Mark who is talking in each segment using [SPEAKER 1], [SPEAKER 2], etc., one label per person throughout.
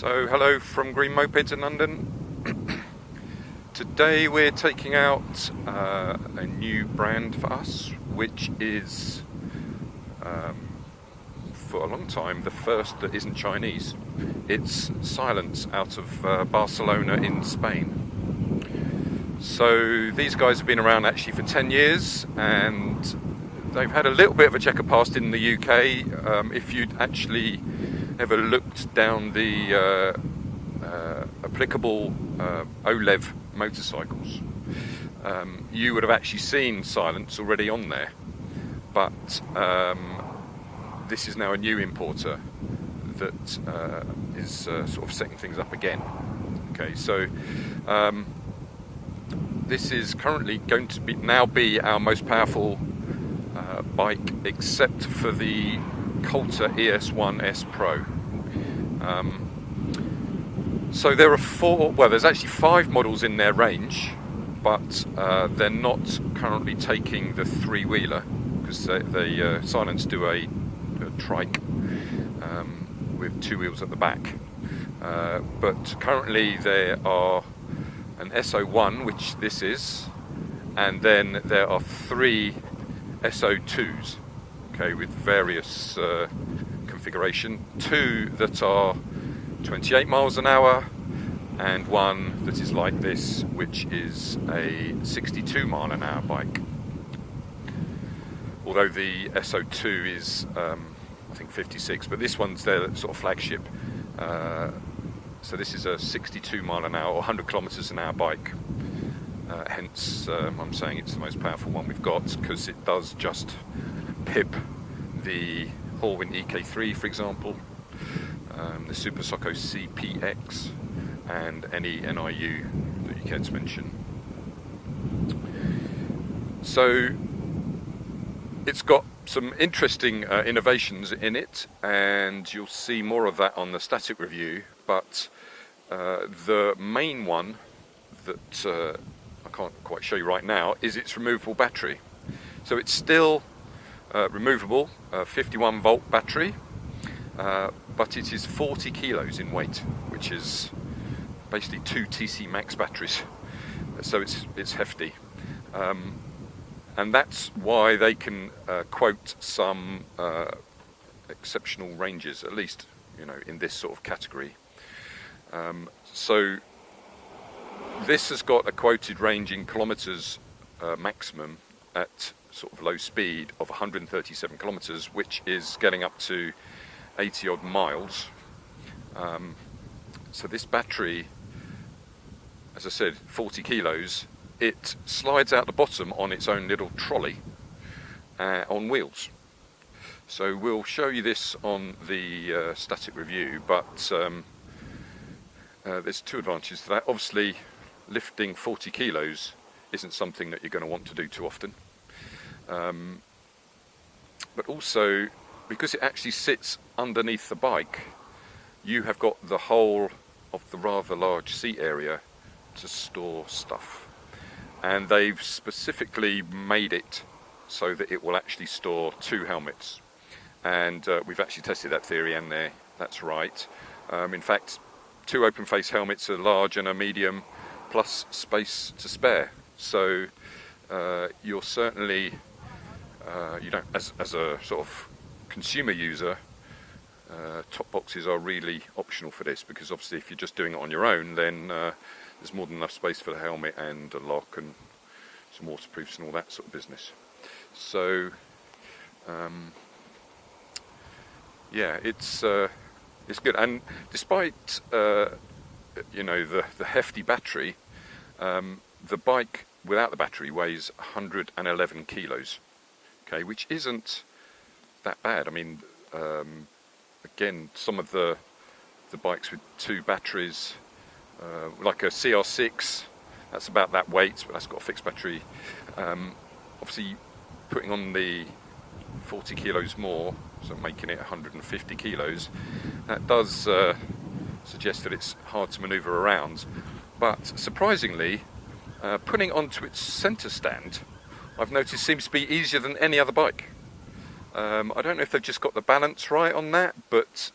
[SPEAKER 1] So hello from Green-Mopeds in London. Today we're taking out a new brand for us, which is for a long time the first that isn't Chinese. It's Silence out of Barcelona in Spain. So these guys have been around actually for 10 years and they've had a little bit of a checker past in the UK. If you'd actually ever looked down the applicable OLEV motorcycles, you would have actually seen Silence already on there, but this is now a new importer that is sort of setting things up again. Okay, so this is currently going to be our most powerful bike, except for the Coulter ES1 S Pro. So there are there's actually 5 models in their range, but they're not currently taking the 3-wheeler because they Silence do a trike with 2 wheels at the back. But currently there are an S01, which this is, and then there are 3 S02s. Okay, with various configuration, 2 that are 28 miles an hour and 1 that is like this, which is a 62 mile an hour bike, although the S02 is I think 56, but this one's their sort of flagship. So this is a 62 mile an hour or 100 kilometers an hour bike, hence I'm saying it's the most powerful one we've got, because it does just pip the Hallwind EK3, for example, the Super Socko CPX, and any NIU that you care to mention. So it's got some interesting innovations in it, and you'll see more of that on the static review, but the main one that I can't quite show you right now is its removable battery. So it's still removable, 51 volt battery, but it is 40 kilos in weight, which is basically 2 TC Max batteries, so it's hefty, and that's why they can quote some exceptional ranges, at least in this sort of category. So this has got a quoted range in kilometers maximum at sort of low speed of 137 kilometers, which is getting up to 80 odd miles. So this battery, as I said, 40 kilos, it slides out the bottom on its own little trolley on wheels. So we'll show you this on the static review, but there's 2 advantages to that. Obviously, lifting 40 kilos isn't something that you're going to want to do too often. But also, because it actually sits underneath the bike, you have got the whole of the rather large seat area to store stuff. And they've specifically made it so that it will actually store 2 helmets. And we've actually tested that theory, and that's right. In fact, 2 open face helmets, a large and a medium, plus space to spare. So you're certainly, you don't, as a sort of consumer user, top boxes are really optional for this, because obviously if you're just doing it on your own, then there's more than enough space for the helmet and a lock and some waterproofs and all that sort of business. So yeah, it's good. And despite the hefty battery, the bike without the battery weighs 111 kilos. Okay, which isn't that bad. I mean, again, some of the bikes with 2 batteries, like a CR6, that's about that weight, but that's got a fixed battery. Obviously, putting on the 40 kilos more, so making it 150 kilos, that does suggest that it's hard to manoeuvre around. But surprisingly, putting onto its centre stand, I've noticed seems to be easier than any other bike. I don't know if they've just got the balance right on that, but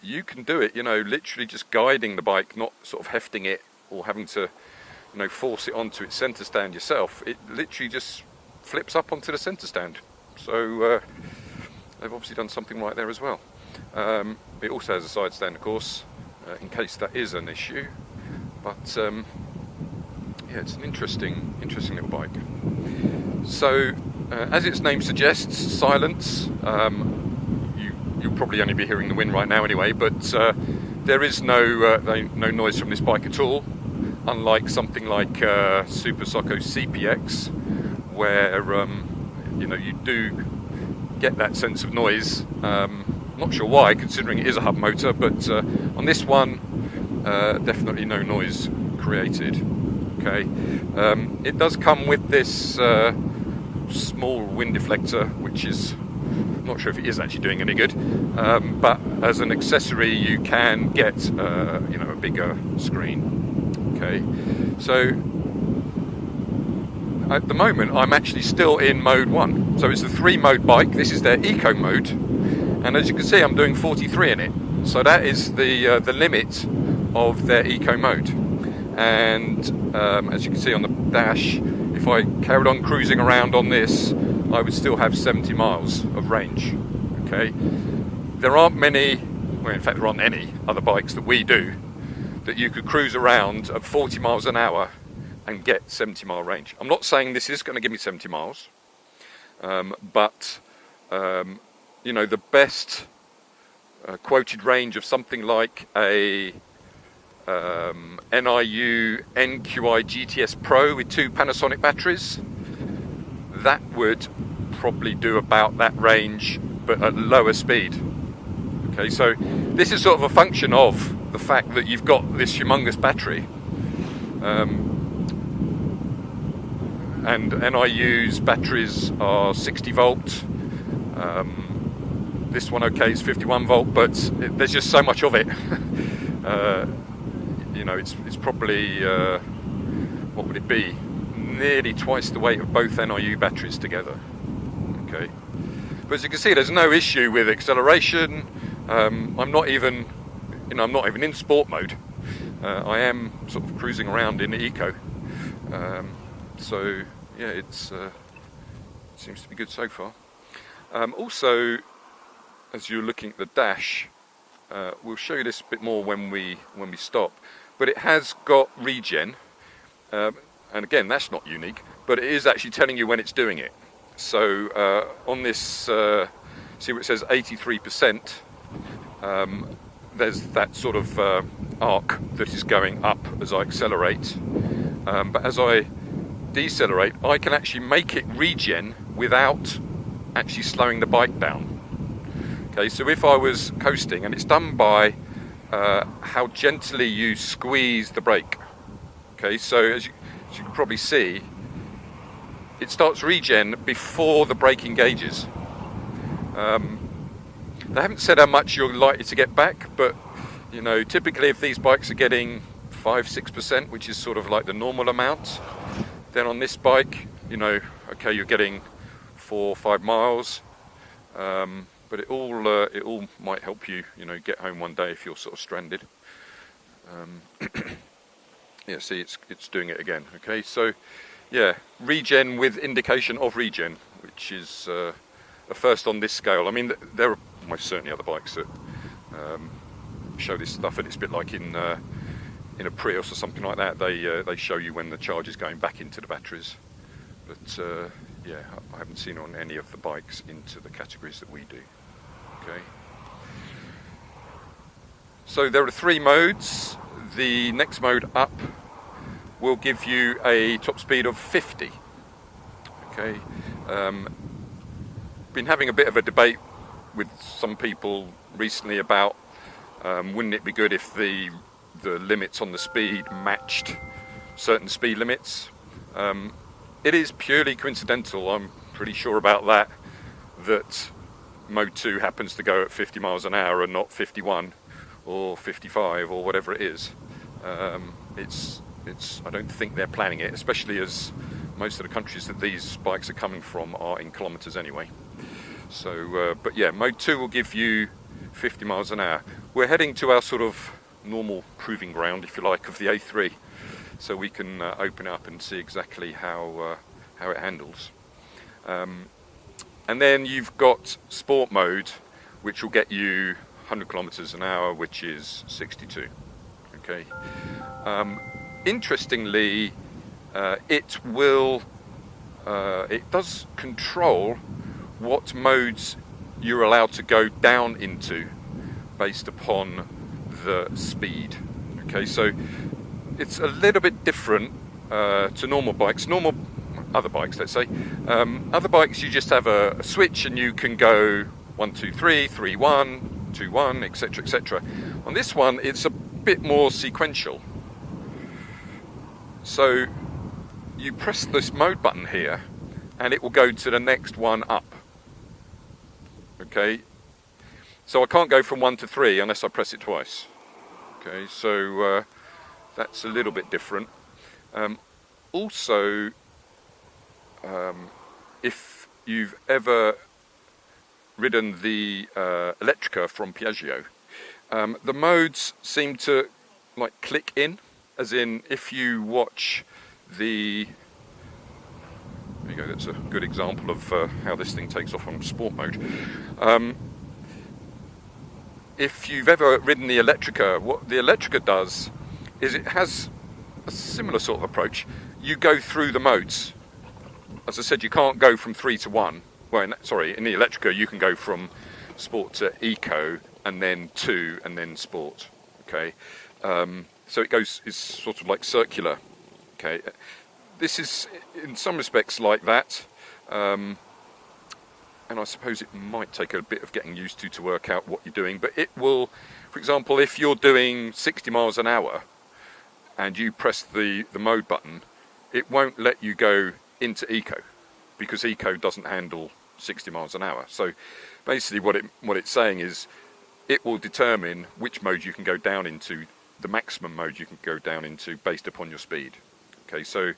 [SPEAKER 1] you can do it, literally just guiding the bike, not sort of hefting it or having to, force it onto its centre stand yourself. It literally just flips up onto the centre stand. So they've obviously done something right there as well. It also has a side stand, of course, in case that is an issue. But yeah, it's an interesting little bike. So, as its name suggests, Silence. You'll probably only be hearing the wind right now anyway, but there is no noise from this bike at all, unlike something like Super Soco CPX, where you do get that sense of noise. Not sure why, considering it is a hub motor, but on this one, definitely no noise created. Okay, it does come with this small wind deflector, which is, not sure if it is actually doing any good, but as an accessory you can get a bigger screen. Okay, so at the moment I'm actually still in mode 1, so it's a 3-mode bike. This is their eco mode, and as you can see I'm doing 43 in it, so that is the limit of their eco mode. And as you can see on the dash, if I carried on cruising around on this, I would still have 70 miles of range. Okay, there aren't many, well in fact there aren't any other bikes that we do that you could cruise around at 40 miles an hour and get 70 mile range. I'm not saying this is going to give me 70 miles, but the best quoted range of something like a NIU NQI GTS Pro with 2 Panasonic batteries, that would probably do about that range, but at lower speed. Okay, so this is sort of a function of the fact that you've got this humongous battery, and NIU's batteries are 60 volt. This one, okay, is 51 volt, but there's just so much of it. It's probably, what would it be? Nearly twice the weight of both NIU batteries together. Okay, but as you can see, there's no issue with acceleration. I'm not even in sport mode. I am sort of cruising around in eco. So yeah, it seems to be good so far. Also, as you're looking at the dash, we'll show you this a bit more when we stop. But it has got Regen, and again, that's not unique, but it is actually telling you when it's doing it. So on this, see where it says 83%, there's that sort of arc that is going up as I accelerate. But as I decelerate, I can actually make it regen without actually slowing the bike down. Okay, so if I was coasting, and it's done by how gently you squeeze the brake. Okay, so as you can probably see, it starts regen before the brake engages. They haven't said how much you're likely to get back, but typically if these bikes are getting 5-6%, which is sort of like the normal amount, then on this bike, okay, you're getting 4 or 5 miles. But it all might help you, get home one day if you're sort of stranded. Yeah, see, it's doing it again. Okay, so yeah, regen with indication of regen, which is a first on this scale. I mean, there are most certainly other bikes that show this stuff, and it's a bit like in a Prius or something like that. They show you when the charge is going back into the batteries, but yeah, I haven't seen on any of the bikes into the categories that we do. Okay. So there are 3 modes. The next mode up will give you a top speed of 50. Okay. Been having a bit of a debate with some people recently about wouldn't it be good if the limits on the speed matched certain speed limits. It is purely coincidental, I'm pretty sure about that Mode 2 happens to go at 50 miles an hour and not 51 or 55 or whatever it is. I don't think they're planning it, especially as most of the countries that these bikes are coming from are in kilometres anyway. So, but yeah, Mode 2 will give you 50 miles an hour. we're heading to our sort of normal proving ground, if you like, of the A3, so we can open up and see exactly how it handles. And then you've got sport mode, which will get you 100 kilometers an hour, which is 62. Okay. Interestingly, it does control what modes you're allowed to go down into based upon the speed. Okay, so it's a little bit different to normal bikes. Other bikes, let's say. Other bikes, you just have a switch and you can go 1, 2, 3, 3, 1, 2, 1, etc., etc. On this one, it's a bit more sequential. So you press this mode button here and it will go to the next one up. Okay, so I can't go from 1 to 3 unless I press it twice. Okay, so that's a little bit different. Also, if you've ever ridden the Electrica from Piaggio, the modes seem to like click in, as in if you watch the, there you go, that's a good example of how this thing takes off on sport mode. If you've ever ridden the Electrica, what the Electrica does is it has a similar sort of approach. You go through the modes. As I said, you can't go from 3 to 1. Well, in the Electrica you can go from sport to eco, and then 2, and then sport. Okay, so it's sort of like circular. Okay, this is in some respects like that, and I suppose it might take a bit of getting used to work out what you're doing. But it will, for example, if you're doing 60 miles an hour and you press the mode button, it won't let you go into eco because eco doesn't handle 60 miles an hour. So basically what it's saying is it will determine which mode you can go down into, the maximum mode you can go down into based upon your speed. Okay, so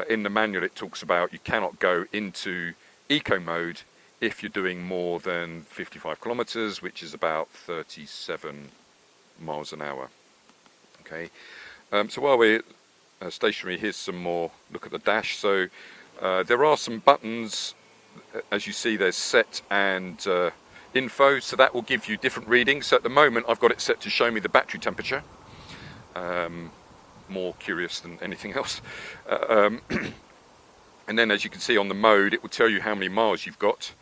[SPEAKER 1] in the manual it talks about you cannot go into eco mode if you're doing more than 55 kilometers, which is about 37 miles an hour. Okay, so while we're stationary, here's some more look at the dash. So there are some buttons, as you see there's set and info, so that will give you different readings. So at the moment I've got it set to show me the battery temperature, more curious than anything else. And then as you can see on the mode, it will tell you how many miles you've got.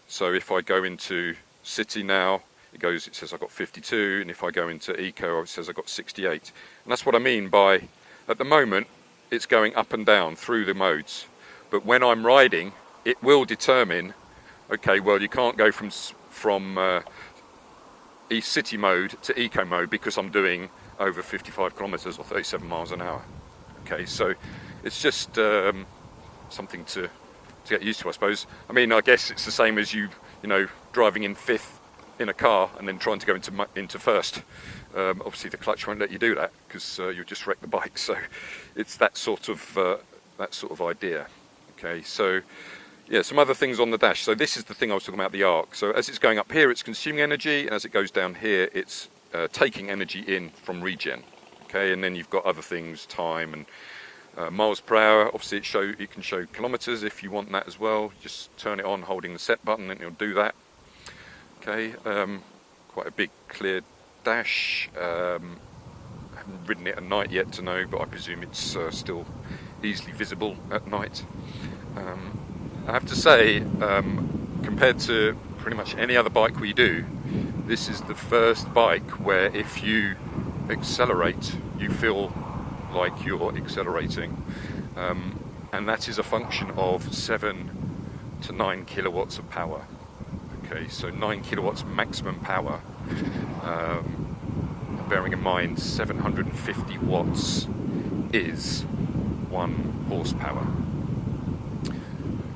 [SPEAKER 1] So if I go into city now, it says I've got 52, and if I go into eco, it says I've got 68. And that's what I mean by, at the moment, it's going up and down through the modes. But when I'm riding, it will determine, okay, well, you can't go from city mode to eco mode because I'm doing over 55 kilometers or 37 miles an hour. Okay, so it's just something to get used to, I suppose. I mean, I guess it's the same as you driving in fifth in a car and then trying to go into first. Obviously the clutch won't let you do that because you'll just wreck the bike. So it's that sort of idea. Okay, so yeah, some other things on the dash. So this is the thing I was talking about, the arc. So as it's going up here, it's consuming energy, and as it goes down here, it's taking energy in from Regen. Okay, and then you've got other things, time and miles per hour. Obviously it can show kilometers if you want that as well. Just turn it on holding the set button and it'll do that. Okay, quite a big clear dash. I haven't ridden it at night yet to know, but I presume it's still easily visible at night. I have to say, compared to pretty much any other bike we do, this is the first bike where if you accelerate, you feel like you're accelerating, and that is a function of 7 to 9 kilowatts of power. Okay, so 9 kilowatts maximum power, bearing in mind 750 watts is 1 horsepower.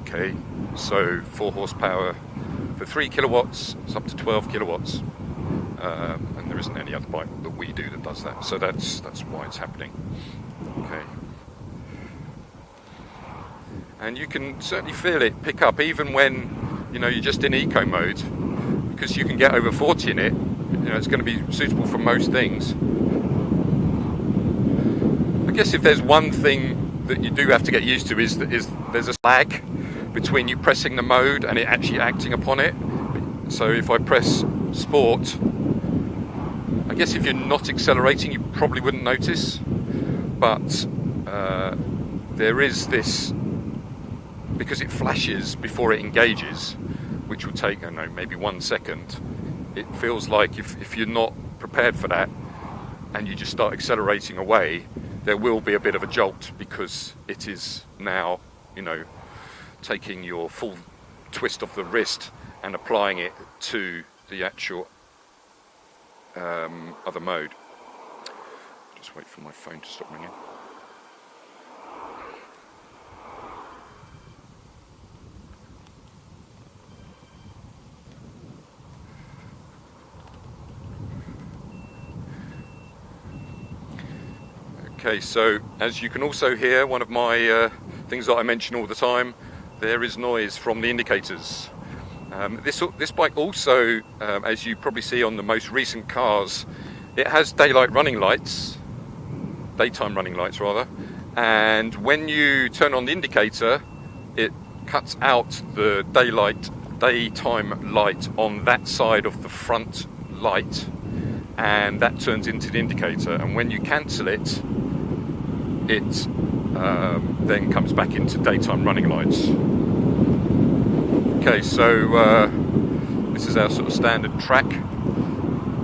[SPEAKER 1] Okay, so 4 horsepower for 3 kilowatts, it's up to 12 kilowatts, and there isn't any other bike that we do that does that, so that's why it's happening. Okay, and you can certainly feel it pick up even when you're just in eco mode, because you can get over 40 in it it's going to be suitable for most things. I guess if there's one thing that you do have to get used to is there's a lag between you pressing the mode and it actually acting upon it. So if I press Sport, I guess if you're not accelerating you probably wouldn't notice, but there is this, because it flashes before it engages, which will take, I don't know, maybe 1 second. It feels like if you're not prepared for that and you just start accelerating away, there will be a bit of a jolt, because it is now, taking your full twist of the wrist and applying it to the actual other mode. Just wait for my phone to stop ringing. Okay, so as you can also hear, one of my things that I mention all the time, there is noise from the indicators. This bike also, as you probably see on the most recent cars, it has daytime running lights rather, and when you turn on the indicator, it cuts out the daytime light on that side of the front light, and that turns into the indicator, and when you cancel it, it then comes back into daytime running lights. Okay, so this is our sort of standard track.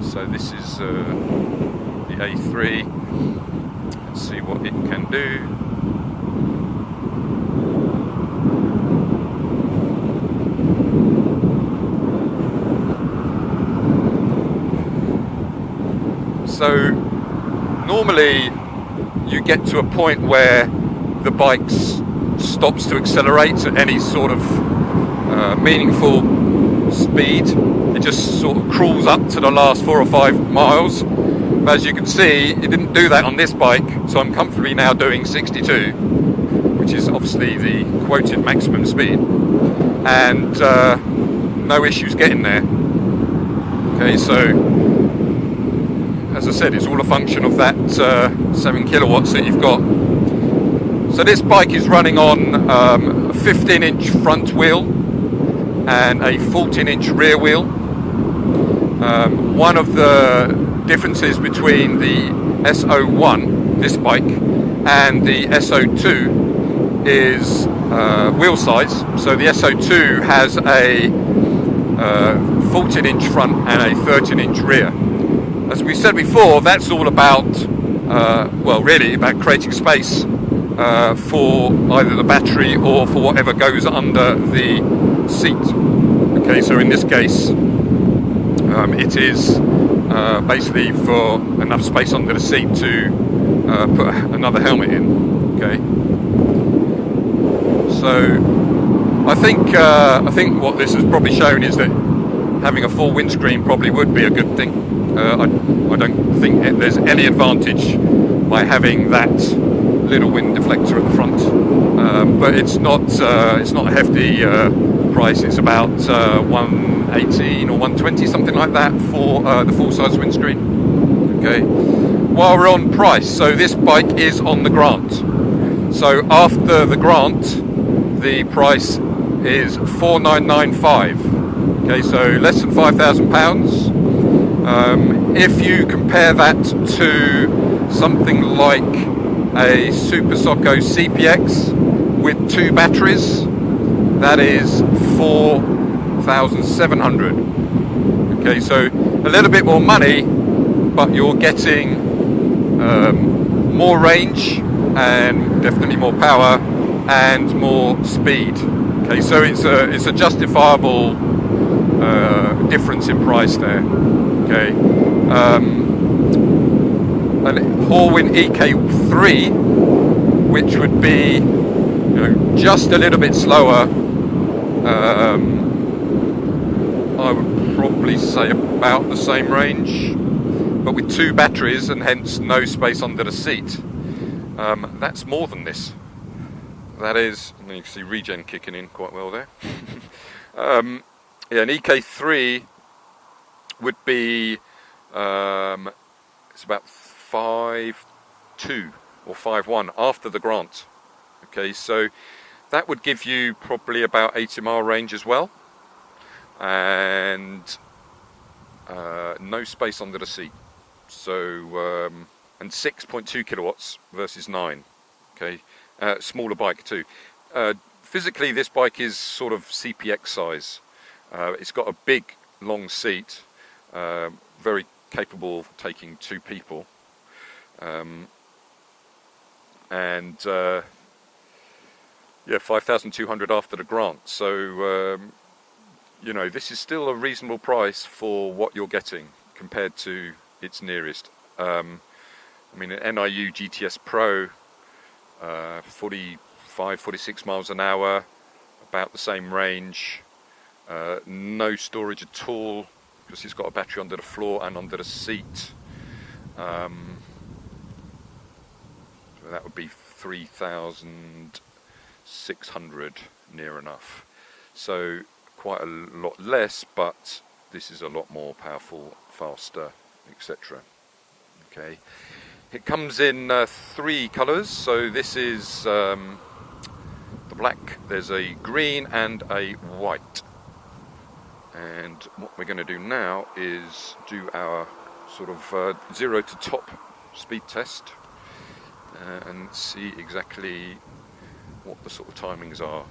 [SPEAKER 1] So this is the A3. Let's see what it can do. So normally you get to a point where the bike stops to accelerate at any sort of meaningful speed. It just sort of crawls up to the last 4 or 5 miles. But as you can see, it didn't do that on this bike, so I'm comfortably now doing 62, which is obviously the quoted maximum speed, and no issues getting there. Okay, so as I said, it's all a function of that 7 kilowatts that you've got. So this bike is running on a 15-inch front wheel and a 14-inch rear wheel. One of the differences between the S01, this bike, and the S02 is wheel size. So the S02 has a 14-inch front and a 13-inch rear. As we said before, that's all about, really about creating space for either the battery or for whatever goes under the seat. Okay, so in this case, it is basically for enough space under the seat to put another helmet in. Okay, so I think what this has probably shown is that having a full windscreen probably would be a good thing. I don't think there's any advantage by having that little wind deflector at the front, but it's not a hefty price. It's about 118 or 120, something like that, for the full-size windscreen. Okay. While we're on price, so this bike is on the grant. So after the grant, the price is $4,995. Okay, so less than £5,000. If you compare that to something like a Super Socko CPX with 2 batteries, that is 4,700. Okay, so a little bit more money, but you're getting more range and definitely more power and more speed. Okay, so it's a justifiable difference in price there. Okay, an Horwin EK3, which would be just a little bit slower, I would probably say about the same range, but with 2 batteries and hence no space under the seat. That's more than this. That is, and you can see Regen kicking in quite well there. Yeah, an EK3 would be It's about 5.2 or 5.1 after the grant. Okay, so that would give you probably about 80-mile range as well, and no space under the seat. So and 6.2 kilowatts versus 9. Okay, smaller bike too. Physically, this bike is sort of CPX size. It's got a big, long seat, very capable of taking 2 people, and yeah, 5,200 after the grant. So you know, this is still a reasonable price for what you're getting compared to its nearest. I mean, an NIU GTS Pro, 45, 46 miles an hour, about the same range, no storage at all, because it's got a battery under the floor and under the seat. So that would be 3,600 near enough. So quite a lot less, but this is a lot more powerful, faster, etc. Okay, it comes in 3 colours. So this is the black, there's a green and a white. And what we're going to do now is do our sort of 0 to top speed test and see exactly what the sort of timings are.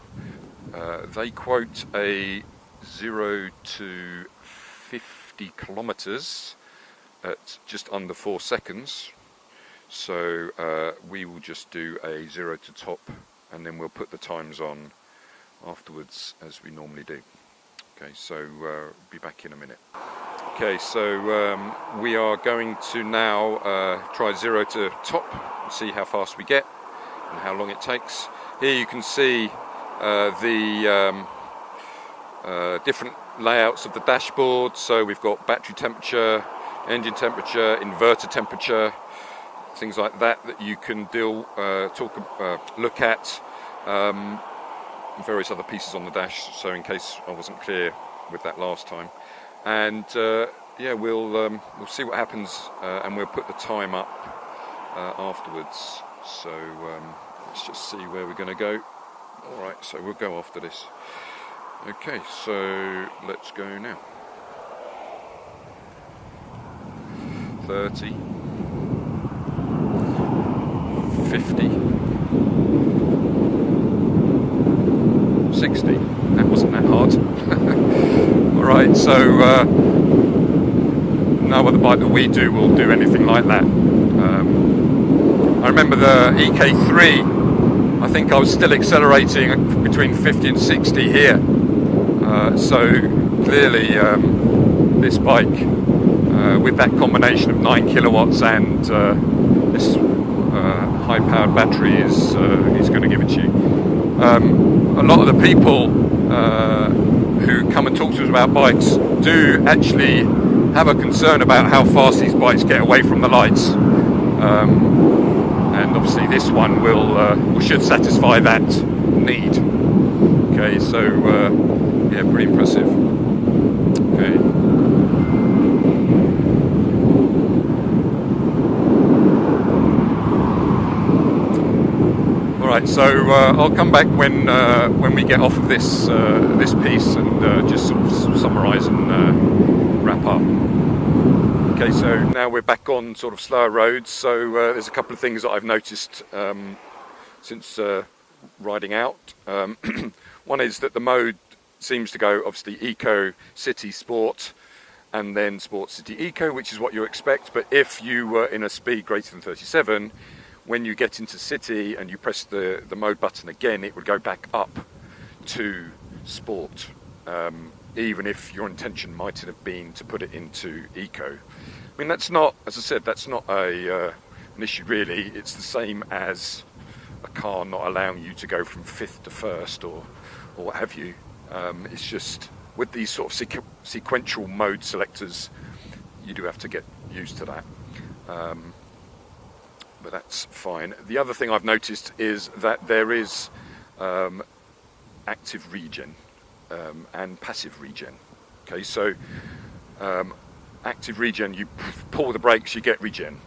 [SPEAKER 1] They quote a 0 to 50 kilometers at just under 4 seconds. So we will just do a 0 to top, and then we'll put the times on afterwards as we normally do. Okay, so be back in a minute. Okay, so we are going to now try 0 to top and see how fast we get and how long it takes. Here you can see the different layouts of the dashboard. So we've got battery temperature, engine temperature, inverter temperature, things like that you can look at. Various other pieces on the dash, so in case I wasn't clear with that last time. And yeah, we'll see what happens, and we'll put the time up afterwards. So let's just see where we're going to go. Alright, so we'll go after this. Okay, so let's go now. 30, 50, 60. That wasn't that hard. Alright, so no other bike that we do will do anything like that. I remember the EK3, I think I was still accelerating between 50 and 60 here. So clearly this bike, with that combination of 9 kilowatts and this high-powered battery is going to give it to you. A lot of the people who come and talk to us about bikes do actually have a concern about how fast these bikes get away from the lights, and obviously this one should satisfy that need. Okay, so yeah, pretty impressive. Okay. Alright, so I'll come back when we get off of this piece and just sort of summarise and wrap up. Okay, so now we're back on sort of slower roads. So there's a couple of things that I've noticed since riding out. One is that the mode seems to go obviously Eco, City, Sport, and then Sport, City, Eco, which is what you expect. But if you were in a speed greater than 37, when you get into City and you press the mode button again, it would go back up to Sport, even if your intention might have been to put it into Eco. I mean, that's not, as I said, that's not an issue really. It's the same as a car not allowing you to go from 5th to 1st or what have you. It's just with these sort of sequential mode selectors, you do have to get used to that. But that's fine. The other thing I've noticed is that there is active regen and passive regen. Okay, so active regen, you pull the brakes, you get regen.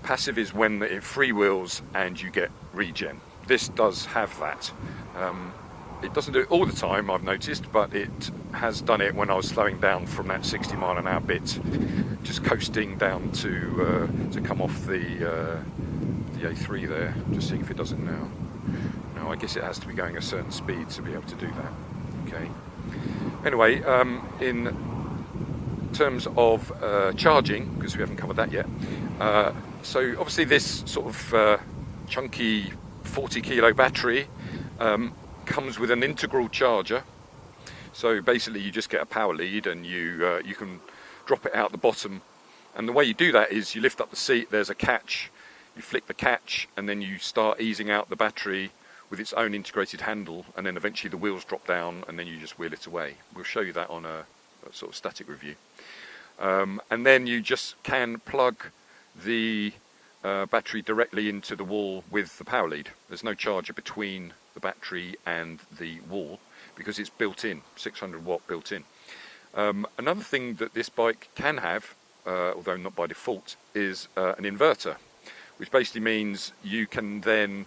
[SPEAKER 1] Passive is when it freewheels and you get regen. This does have that. It doesn't do it all the time, I've noticed, but it has done it when I was slowing down from that 60 mile an hour bit, just coasting down to come off the A3 there. Just seeing if it does it now. No, I guess it has to be going a certain speed to be able to do that. Okay. Anyway, in terms of charging, because we haven't covered that yet, so obviously this sort of chunky 40 kilo battery comes with an integral charger. So basically you just get a power lead and you can drop it out the bottom, and the way you do that is you lift up the seat, there's a catch, you flick the catch, and then you start easing out the battery with its own integrated handle, and then eventually the wheels drop down and then you just wheel it away. We'll show you that on a sort of static review. And then you just can plug the battery directly into the wall with the power lead. There's no charger between the battery and the wall because it's built in, 600 watt built in. Another thing that this bike can have, although not by default, is an inverter, which basically means you can then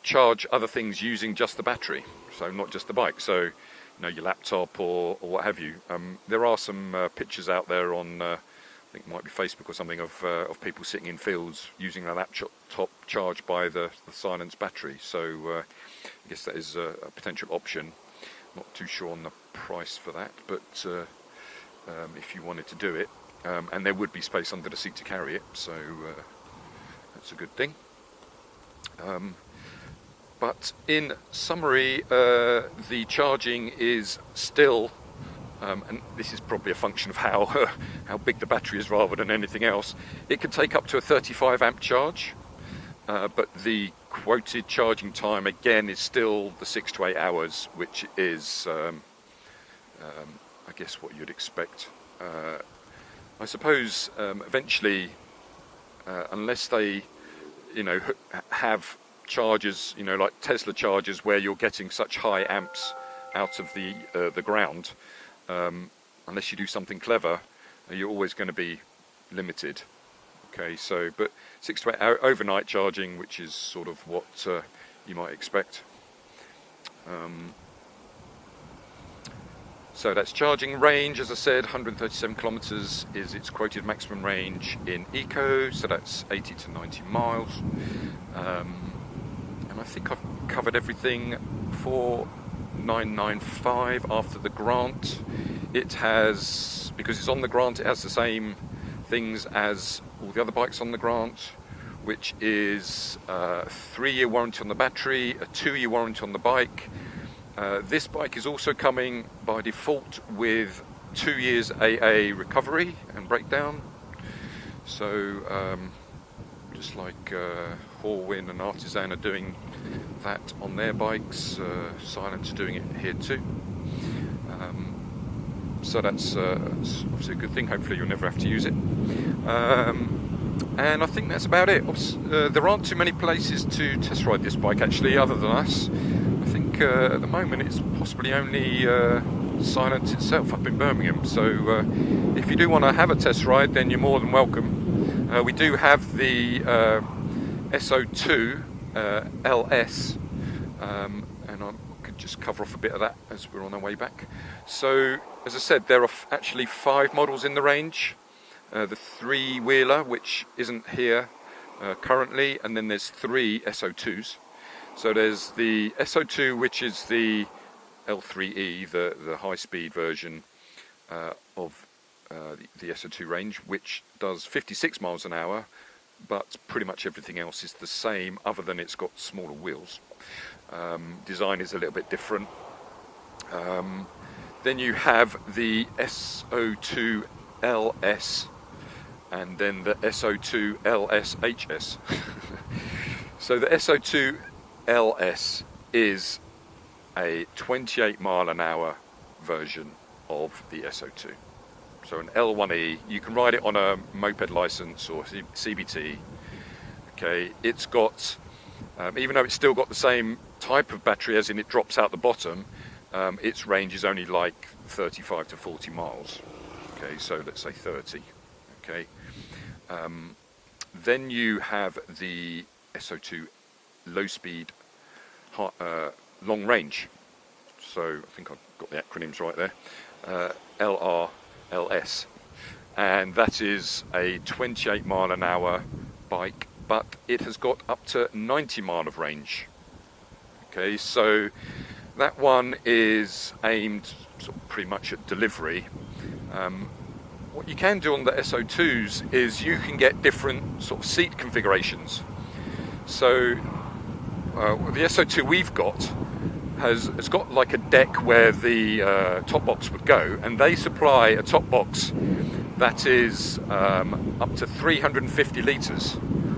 [SPEAKER 1] charge other things using just the battery, so not just the bike. So, you know, your laptop or what have you. There are some pictures out there on, I think it might be Facebook or something, of people sitting in fields using a laptop charged by the Silence battery. So I guess that is a potential option. Not too sure on the price for that, but if you wanted to do it, and there would be space under the seat to carry it, so that's a good thing. But in summary, the charging is still, and this is probably a function of how big the battery is rather than anything else, it can take up to a 35 amp charge, but the quoted charging time again is still the 6 to 8 hours, which is I guess what you'd expect. I suppose eventually, unless they, you know, have chargers, you know, like Tesla chargers, where you're getting such high amps out of the ground, unless you do something clever, you're always going to be limited. Okay, so but 6 to 8 hour overnight charging, which is sort of what you might expect. So that's charging range, as I said, 137 kilometers is its quoted maximum range in eco, so that's 80 to 90 miles. And I think I've covered everything for 995 after the grant. It has, because it's on the grant, it has the same things as all the other bikes on the grant, which is a 3-year warranty on the battery, a 2-year warranty on the bike. This bike is also coming by default with 2 years AA recovery and breakdown. So just like Horwin and Artisan are doing that on their bikes, Silence are doing it here too. So that's obviously a good thing. Hopefully you'll never have to use it. And I think that's about it. There aren't too many places to test ride this bike actually, other than us. I think at the moment it's possibly only Silence itself up in Birmingham. So if you do want to have a test ride, then you're more than welcome. We do have the S02 LS, and I could just cover off a bit of that as we're on our way back. So, as I said, there are actually 5 models in the range. The 3-wheeler, which isn't here currently, and then there's 3 S02s. So there's the S02, which is the L3E, the high-speed version of the S02 range, which does 56 miles an hour, but pretty much everything else is the same, other than it's got smaller wheels. Design is a little bit different. Then you have the S02 LS, and then the S02 LS HS. So the S02 LS is a 28 mile an hour version of the S02. So an L1E, you can ride it on a moped license or CBT. Okay, it's got, even though it's still got the same type of battery, as in it drops out the bottom, its range is only like 35 to 40 miles. Okay, so let's say 30. Okay, then you have the S02 low speed, long range. So I think I've got the acronyms right there. LRLS, and that is a 28 mile an hour bike, but it has got up to 90 mile of range. Okay, so that one is aimed sort of pretty much at delivery. What you can do on the S02s is you can get different sort of seat configurations. So the S02 we've got has got like a deck where the top box would go, and they supply a top box that is up to 350 litres,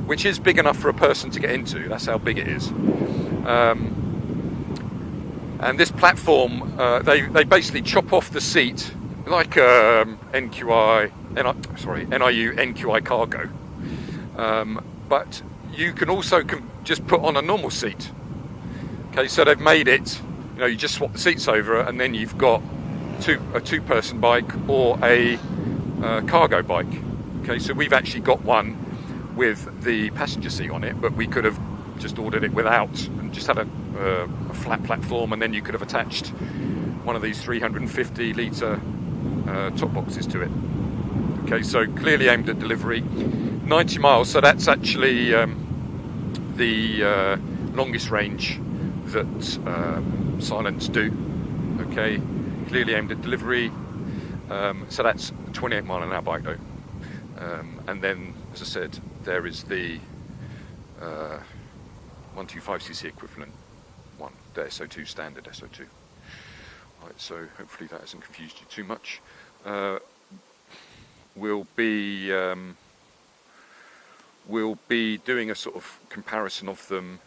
[SPEAKER 1] which is big enough for a person to get into. That's how big it is. And this platform, they basically chop off the seat like NIU NQI Cargo, but you can also just put on a normal seat. Okay, so they've made it, you just swap the seats over, and then you've got a two-person bike or a cargo bike. Okay, so we've actually got one with the passenger seat on it, but we could have just ordered it without and just had a flat platform, and then you could have attached one of these 350 litre top boxes to it. Okay, so clearly aimed at delivery. 90 miles, so that's actually the longest range that Silence do. Okay, clearly aimed at delivery. So that's a 28 mile an hour bike though. And then, as I said, there is the 125cc equivalent one, the S02 standard S02. Right, so hopefully that hasn't confused you too much. We'll be doing a sort of comparison of them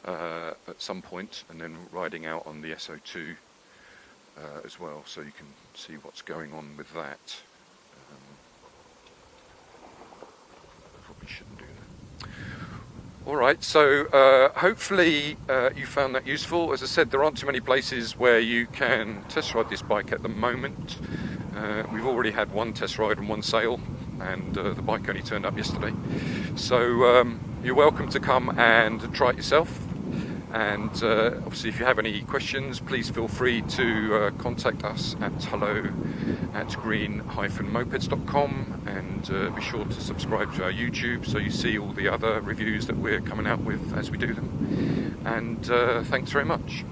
[SPEAKER 1] at some point, and then riding out on the S02 as well, so you can see what's going on with that. Probably shouldn't do that. Alright, so hopefully you found that useful. As I said, there aren't too many places where you can test ride this bike at the moment. We've already had one test ride and one sale, and the bike only turned up yesterday. So you're welcome to come and try it yourself. And obviously, if you have any questions, please feel free to contact us at hello@green-mopeds.com, and be sure to subscribe to our YouTube so you see all the other reviews that we're coming out with as we do them. And thanks very much.